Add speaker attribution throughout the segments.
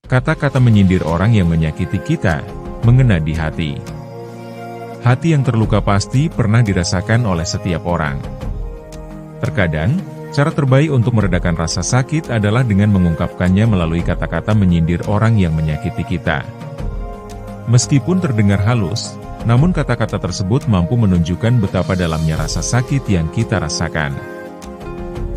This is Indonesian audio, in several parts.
Speaker 1: Kata-kata menyindir orang yang menyakiti kita, mengena di hati. Hati yang terluka pasti pernah dirasakan oleh setiap orang. Terkadang, cara terbaik untuk meredakan rasa sakit adalah dengan mengungkapkannya melalui kata-kata menyindir orang yang menyakiti kita. Meskipun terdengar halus, namun kata-kata tersebut mampu menunjukkan betapa dalamnya rasa sakit yang kita rasakan.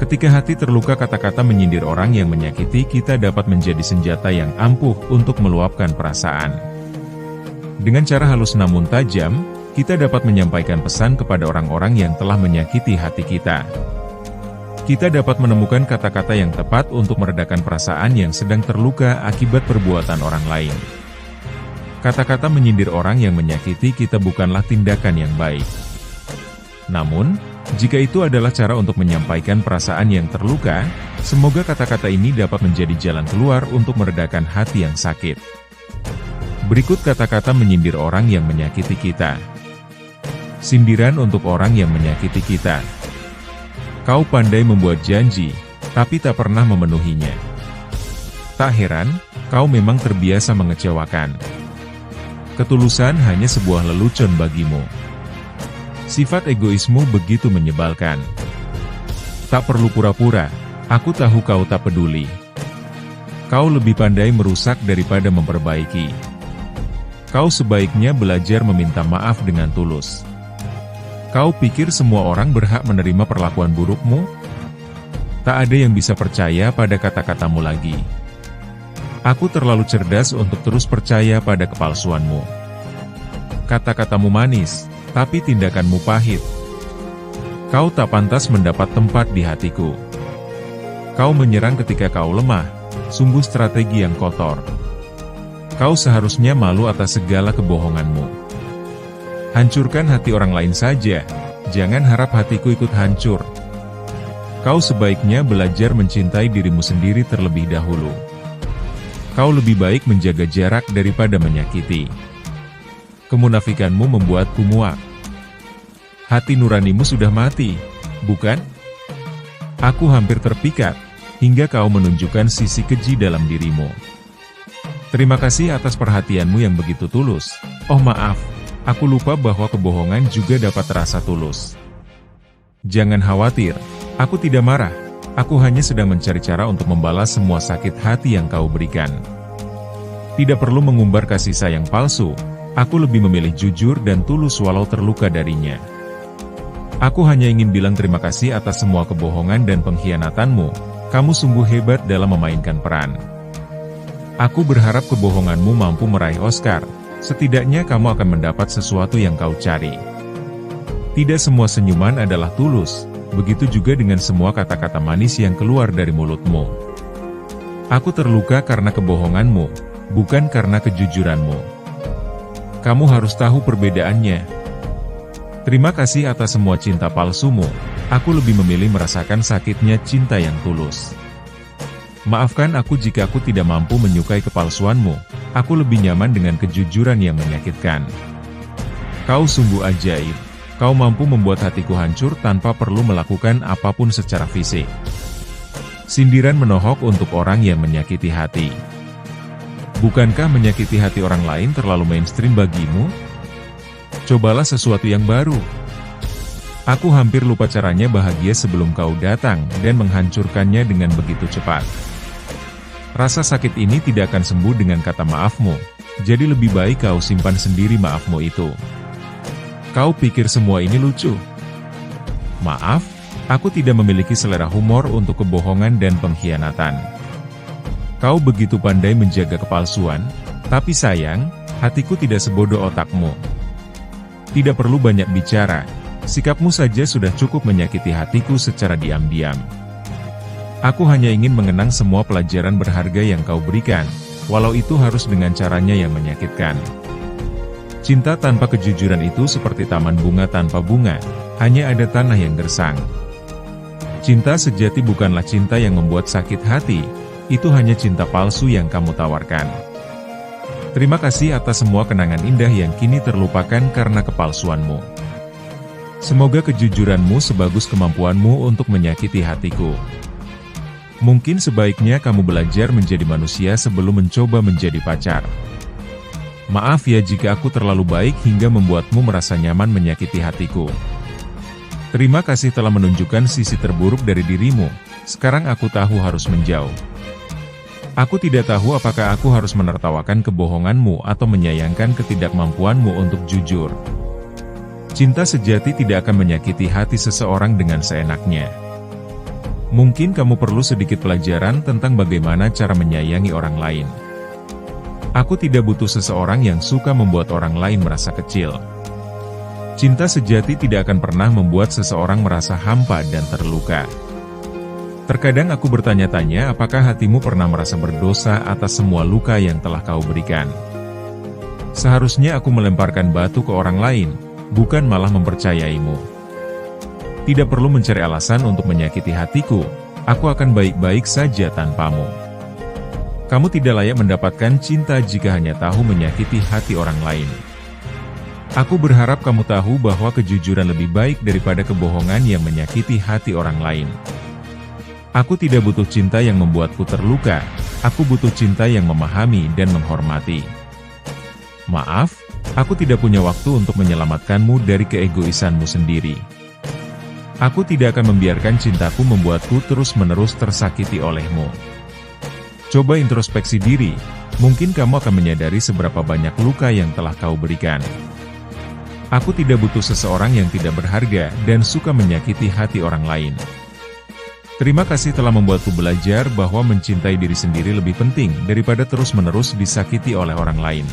Speaker 1: Ketika hati terluka, kata-kata menyindir orang yang menyakiti kita dapat menjadi senjata yang ampuh untuk meluapkan perasaan. Dengan cara halus namun tajam, kita dapat menyampaikan pesan kepada orang-orang yang telah menyakiti hati kita. Kita dapat menemukan kata-kata yang tepat untuk meredakan perasaan yang sedang terluka akibat perbuatan orang lain. Kata-kata menyindir orang yang menyakiti kita bukanlah tindakan yang baik. Namun, jika itu adalah cara untuk menyampaikan perasaan yang terluka, semoga kata-kata ini dapat menjadi jalan keluar untuk meredakan hati yang sakit. Berikut kata-kata menyindir orang yang menyakiti kita. Sindiran untuk orang yang menyakiti kita. Kau pandai membuat janji, tapi tak pernah memenuhinya. Tak heran, kau memang terbiasa mengecewakan. Ketulusan hanya sebuah lelucon bagimu. Sifat egoismu begitu menyebalkan. Tak perlu pura-pura, aku tahu kau tak peduli. Kau lebih pandai merusak daripada memperbaiki. Kau sebaiknya belajar meminta maaf dengan tulus. Kau pikir semua orang berhak menerima perlakuan burukmu? Tak ada yang bisa percaya pada kata-katamu lagi. Aku terlalu cerdas untuk terus percaya pada kepalsuanmu. Kata-katamu manis, tapi tindakanmu pahit. Kau tak pantas mendapat tempat di hatiku. Kau menyerang ketika kau lemah, sungguh strategi yang kotor. Kau seharusnya malu atas segala kebohonganmu. Hancurkan hati orang lain saja, jangan harap hatiku ikut hancur. Kau sebaiknya belajar mencintai dirimu sendiri terlebih dahulu. Kau lebih baik menjaga jarak daripada menyakiti. Kemunafikanmu membuatku muak. Hati nuranimu sudah mati, bukan? Aku hampir terpikat, hingga kau menunjukkan sisi keji dalam dirimu. Terima kasih atas perhatianmu yang begitu tulus. Oh maaf, aku lupa bahwa kebohongan juga dapat terasa tulus. Jangan khawatir, aku tidak marah. Aku hanya sedang mencari cara untuk membalas semua sakit hati yang kau berikan. Tidak perlu mengumbar kasih sayang palsu, aku lebih memilih jujur dan tulus walau terluka darinya. Aku hanya ingin bilang terima kasih atas semua kebohongan dan pengkhianatanmu, kamu sungguh hebat dalam memainkan peran. Aku berharap kebohonganmu mampu meraih Oscar, setidaknya kamu akan mendapat sesuatu yang kau cari. Tidak semua senyuman adalah tulus. Begitu juga dengan semua kata-kata manis yang keluar dari mulutmu. Aku terluka karena kebohonganmu, bukan karena kejujuranmu. Kamu harus tahu perbedaannya. Terima kasih atas semua cinta palsumu, aku lebih memilih merasakan sakitnya cinta yang tulus. Maafkan aku jika aku tidak mampu menyukai kepalsuanmu, aku lebih nyaman dengan kejujuran yang menyakitkan. Kau sungguh ajaib. Kau mampu membuat hatiku hancur tanpa perlu melakukan apapun secara fisik. Sindiran menohok untuk orang yang menyakiti hati. Bukankah menyakiti hati orang lain terlalu mainstream bagimu? Cobalah sesuatu yang baru. Aku hampir lupa caranya bahagia sebelum kau datang dan menghancurkannya dengan begitu cepat. Rasa sakit ini tidak akan sembuh dengan kata maafmu, jadi lebih baik kau simpan sendiri maafmu itu. Kau pikir semua ini lucu? Maaf, aku tidak memiliki selera humor untuk kebohongan dan pengkhianatan. Kau begitu pandai menjaga kepalsuan, tapi sayang, hatiku tidak sebodoh otakmu. Tidak perlu banyak bicara, sikapmu saja sudah cukup menyakiti hatiku secara diam-diam. Aku hanya ingin mengenang semua pelajaran berharga yang kau berikan, walau itu harus dengan caranya yang menyakitkan. Cinta tanpa kejujuran itu seperti taman bunga tanpa bunga, hanya ada tanah yang gersang. Cinta sejati bukanlah cinta yang membuat sakit hati, itu hanya cinta palsu yang kamu tawarkan. Terima kasih atas semua kenangan indah yang kini terlupakan karena kepalsuanmu. Semoga kejujuranmu sebagus kemampuanmu untuk menyakiti hatiku. Mungkin sebaiknya kamu belajar menjadi manusia sebelum mencoba menjadi pacar. Maaf ya jika aku terlalu baik hingga membuatmu merasa nyaman menyakiti hatiku. Terima kasih telah menunjukkan sisi terburuk dari dirimu, sekarang aku tahu harus menjauh. Aku tidak tahu apakah aku harus menertawakan kebohonganmu atau menyayangkan ketidakmampuanmu untuk jujur. Cinta sejati tidak akan menyakiti hati seseorang dengan seenaknya. Mungkin kamu perlu sedikit pelajaran tentang bagaimana cara menyayangi orang lain. Aku tidak butuh seseorang yang suka membuat orang lain merasa kecil. Cinta sejati tidak akan pernah membuat seseorang merasa hampa dan terluka. Terkadang aku bertanya-tanya apakah hatimu pernah merasa berdosa atas semua luka yang telah kau berikan. Seharusnya aku melemparkan batu ke orang lain, bukan malah mempercayaimu. Tidak perlu mencari alasan untuk menyakiti hatiku, aku akan baik-baik saja tanpamu. Kamu tidak layak mendapatkan cinta jika hanya tahu menyakiti hati orang lain. Aku berharap kamu tahu bahwa kejujuran lebih baik daripada kebohongan yang menyakiti hati orang lain. Aku tidak butuh cinta yang membuatku terluka, aku butuh cinta yang memahami dan menghormati. Maaf, aku tidak punya waktu untuk menyelamatkanmu dari keegoisanmu sendiri. Aku tidak akan membiarkan cintaku membuatku terus-menerus tersakiti olehmu. Coba introspeksi diri, mungkin kamu akan menyadari seberapa banyak luka yang telah kau berikan. Aku tidak butuh seseorang yang tidak berharga dan suka menyakiti hati orang lain. Terima kasih telah membuatku belajar bahwa mencintai diri sendiri lebih penting daripada terus-menerus disakiti oleh orang lain.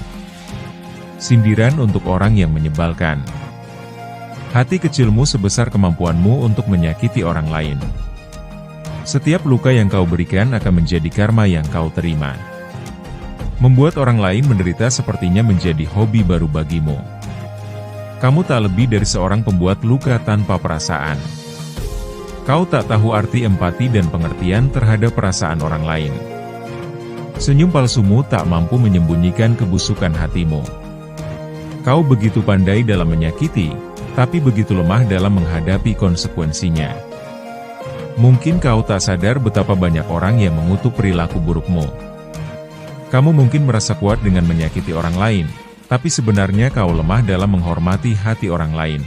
Speaker 1: Sindiran untuk orang yang menyebalkan. Hati kecilmu sebesar kemampuanmu untuk menyakiti orang lain. Setiap luka yang kau berikan akan menjadi karma yang kau terima. Membuat orang lain menderita sepertinya menjadi hobi baru bagimu. Kamu tak lebih dari seorang pembuat luka tanpa perasaan. Kau tak tahu arti empati dan pengertian terhadap perasaan orang lain. Senyum palsumu tak mampu menyembunyikan kebusukan hatimu. Kau begitu pandai dalam menyakiti, tapi begitu lemah dalam menghadapi konsekuensinya. Mungkin kau tak sadar betapa banyak orang yang mengutuk perilaku burukmu. Kamu mungkin merasa kuat dengan menyakiti orang lain, tapi sebenarnya kau lemah dalam menghormati hati orang lain.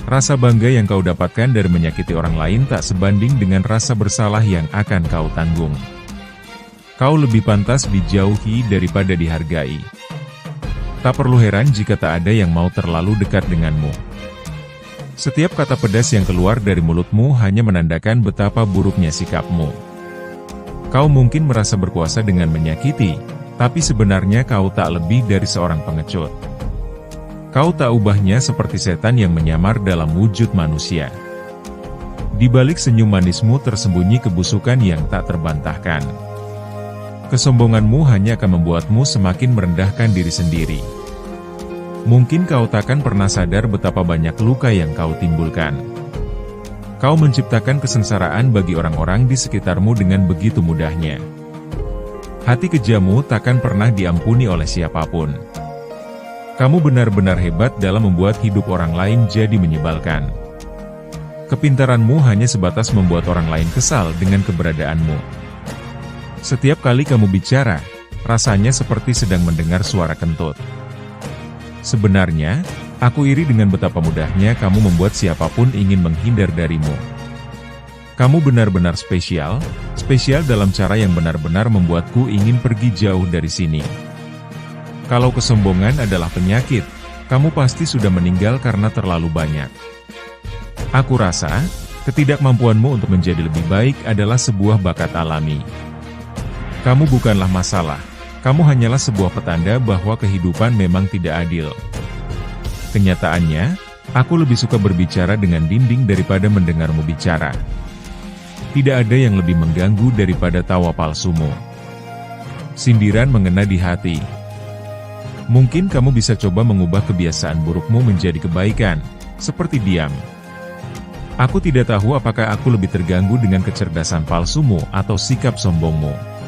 Speaker 1: Rasa bangga yang kau dapatkan dari menyakiti orang lain tak sebanding dengan rasa bersalah yang akan kau tanggung. Kau lebih pantas dijauhi daripada dihargai. Tak perlu heran jika tak ada yang mau terlalu dekat denganmu. Setiap kata pedas yang keluar dari mulutmu hanya menandakan betapa buruknya sikapmu. Kau mungkin merasa berkuasa dengan menyakiti, tapi sebenarnya kau tak lebih dari seorang pengecut. Kau tak ubahnya seperti setan yang menyamar dalam wujud manusia. Di balik senyum manismu tersembunyi kebusukan yang tak terbantahkan. Kesombonganmu hanya akan membuatmu semakin merendahkan diri sendiri. Mungkin kau takkan pernah sadar betapa banyak luka yang kau timbulkan. Kau menciptakan kesengsaraan bagi orang-orang di sekitarmu dengan begitu mudahnya. Hati kejammu takkan pernah diampuni oleh siapapun. Kamu benar-benar hebat dalam membuat hidup orang lain jadi menyebalkan. Kepintaranmu hanya sebatas membuat orang lain kesal dengan keberadaanmu. Setiap kali kamu bicara, rasanya seperti sedang mendengar suara kentut. Sebenarnya, aku iri dengan betapa mudahnya kamu membuat siapapun ingin menghindar darimu. Kamu benar-benar spesial dalam cara yang benar-benar membuatku ingin pergi jauh dari sini. Kalau kesombongan adalah penyakit, kamu pasti sudah meninggal karena terlalu banyak. Aku rasa, ketidakmampuanmu untuk menjadi lebih baik adalah sebuah bakat alami. Kamu bukanlah masalah, kamu hanyalah sebuah petanda bahwa kehidupan memang tidak adil. Kenyataannya, aku lebih suka berbicara dengan dinding daripada mendengarmu bicara. Tidak ada yang lebih mengganggu daripada tawa palsumu. Sindiran mengena di hati. Mungkin kamu bisa coba mengubah kebiasaan burukmu menjadi kebaikan, seperti diam. Aku tidak tahu apakah aku lebih terganggu dengan kecerdasan palsumu atau sikap sombongmu.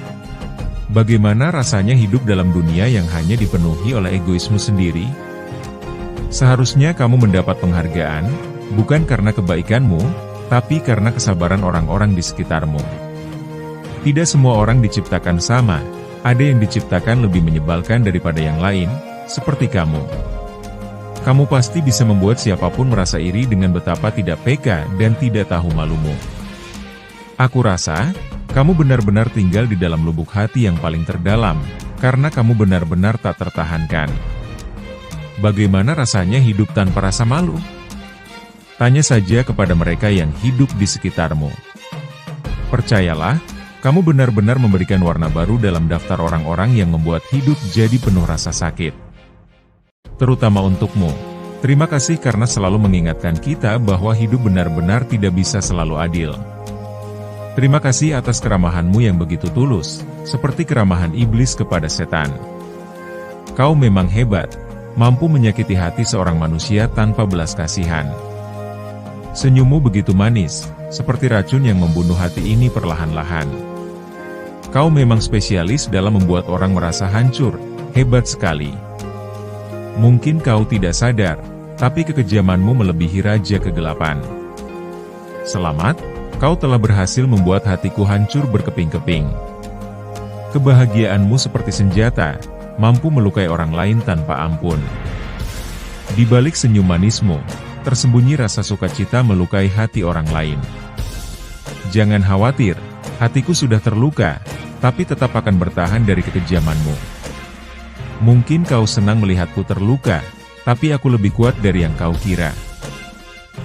Speaker 1: Bagaimana rasanya hidup dalam dunia yang hanya dipenuhi oleh egoismu sendiri? Seharusnya kamu mendapat penghargaan, bukan karena kebaikanmu, tapi karena kesabaran orang-orang di sekitarmu. Tidak semua orang diciptakan sama, ada yang diciptakan lebih menyebalkan daripada yang lain, seperti kamu. Kamu pasti bisa membuat siapapun merasa iri dengan betapa tidak peka dan tidak tahu malumu. Aku rasa, kamu benar-benar tinggal di dalam lubuk hati yang paling terdalam, karena kamu benar-benar tak tertahankan. Bagaimana rasanya hidup tanpa rasa malu? Tanya saja kepada mereka yang hidup di sekitarmu. Percayalah, kamu benar-benar memberikan warna baru dalam daftar orang-orang yang membuat hidup jadi penuh rasa sakit. Terutama untukmu, terima kasih karena selalu mengingatkan kita bahwa hidup benar-benar tidak bisa selalu adil. Terima kasih atas keramahanmu yang begitu tulus, seperti keramahan iblis kepada setan. Kau memang hebat, mampu menyakiti hati seorang manusia tanpa belas kasihan. Senyummu begitu manis, seperti racun yang membunuh hati ini perlahan-lahan. Kau memang spesialis dalam membuat orang merasa hancur, hebat sekali. Mungkin kau tidak sadar, tapi kekejamanmu melebihi raja kegelapan. Selamat, kau telah berhasil membuat hatiku hancur berkeping-keping. Kebahagiaanmu seperti senjata, mampu melukai orang lain tanpa ampun. Di balik senyum manismu, tersembunyi rasa sukacita melukai hati orang lain. Jangan khawatir, hatiku sudah terluka, tapi tetap akan bertahan dari kekejamanmu. Mungkin kau senang melihatku terluka, tapi aku lebih kuat dari yang kau kira.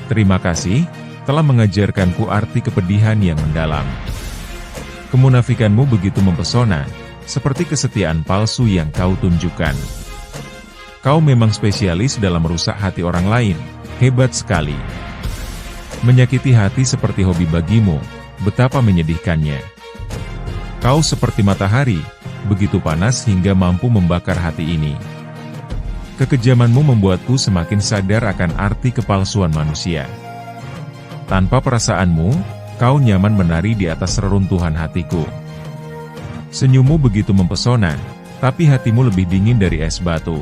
Speaker 1: Terima kasih, telah mengajarkanku arti kepedihan yang mendalam. Kemunafikanmu begitu mempesona, seperti kesetiaan palsu yang kau tunjukkan. Kau memang spesialis dalam merusak hati orang lain, hebat sekali. Menyakiti hati seperti hobi bagimu, betapa menyedihkannya. Kau seperti matahari, begitu panas hingga mampu membakar hati ini. Kekejamanmu membuatku semakin sadar akan arti kepalsuan manusia. Tanpa perasaanmu, kau nyaman menari di atas reruntuhan hatiku. Senyummu begitu mempesona, tapi hatimu lebih dingin dari es batu.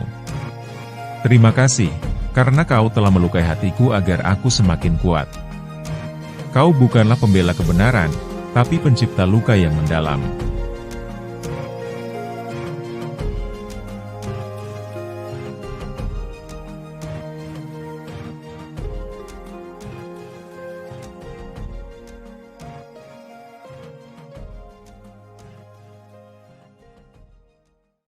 Speaker 1: Terima kasih, karena kau telah melukai hatiku agar aku semakin kuat. Kau bukanlah pembela kebenaran, tapi pencipta luka yang mendalam.